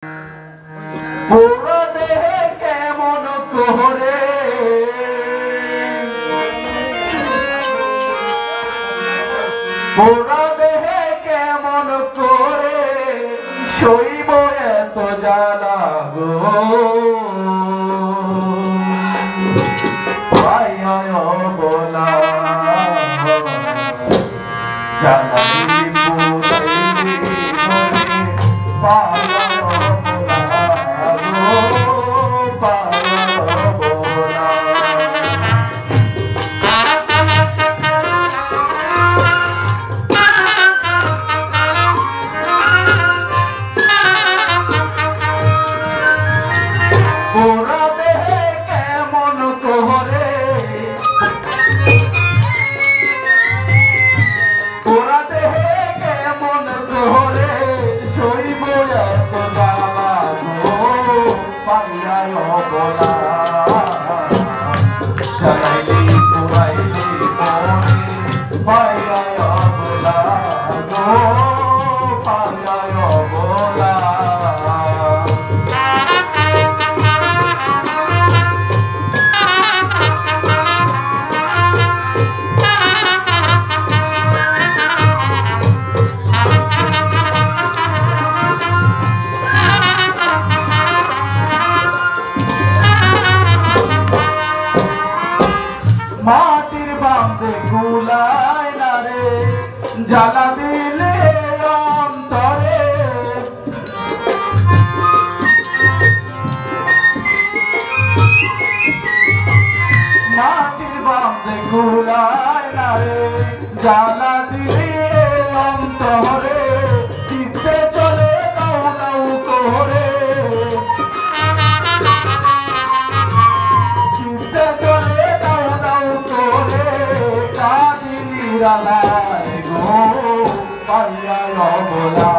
পোড়া দেহে কেমন করে পোড়া দেহে কেমন করে সইব এত জ্বালা গো বলা জ্বালাই পোড়া দেহে কেমন করে পোড়া দেহে কেমন করে সইব এত জ্বালা গো পাইয়ায় বলা জ্বালাইলি পোড়াইলি মনে পাইয়ায় বলা গো পাইয়ায় বলা মাটির বাঁধে গুলায় না রে জ্বালা দিলে অন্তরে মাটির বাঁধে গুলায় না রে জ্বালা দিলে অন্তরে চিত্তে চলে দাও দাও করে চিত্তে চলে দাও দাও করে কাঁদি নিরালায় গো পাইয়ায় বলা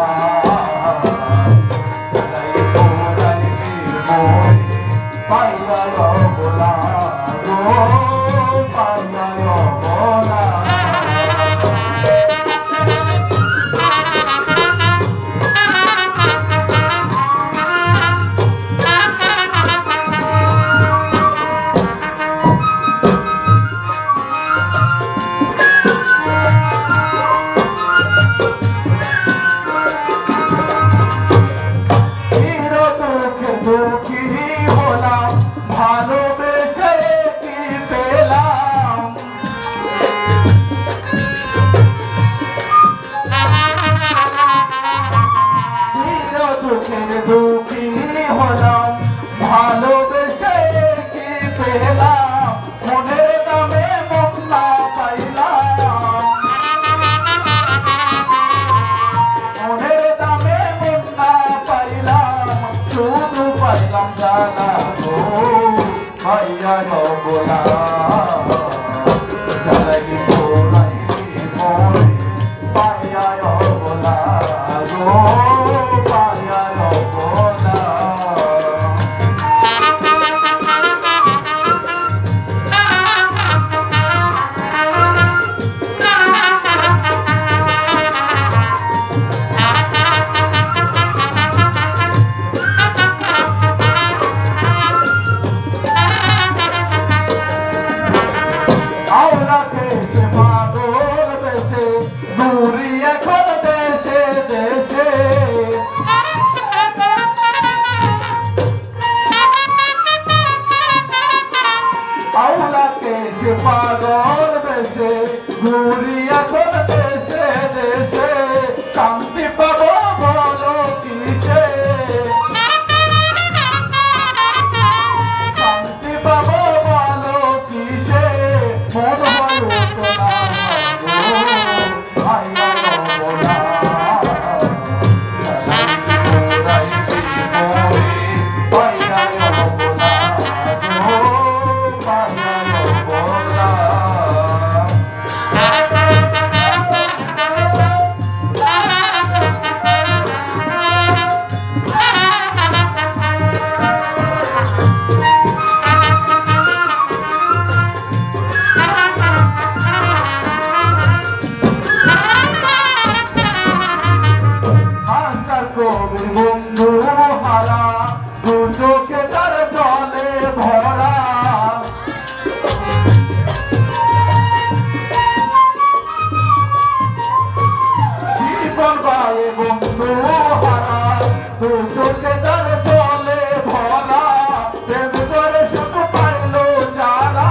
পাইয়ায় বলা গো পাইয়ায় বলা দুঃখী হলাম ভালোবেসে কি পেলাম দুঃখী হলাম ভালোবেসে কি পেলাম মনের দামে মন না পাইলাম মনের দামে মন না পাইলাম শুধু পাইলাম জানা গো পাইয়ায় বলা জ্বালাইলি পোড়াইলি মনে পাইয়ায় বলা গো পাইয়ায় বলা চোখে তার জলে ভরা জীবন গায়ে বন্ধু হারা তুই চোখে তার জলে ভরা প্রেম করে সুখ পাইল যারা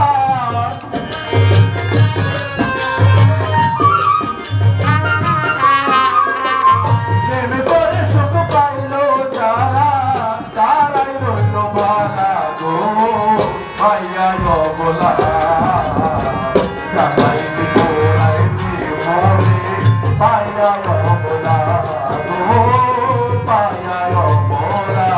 প্রেম করে সুখ পাইল যারা তারাই রইল ভালা গো ভাইয়া বলা জানাইলি পোড়াইলি মোরে পাইয়া বলা গো পাইয়া বলা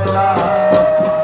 Bye.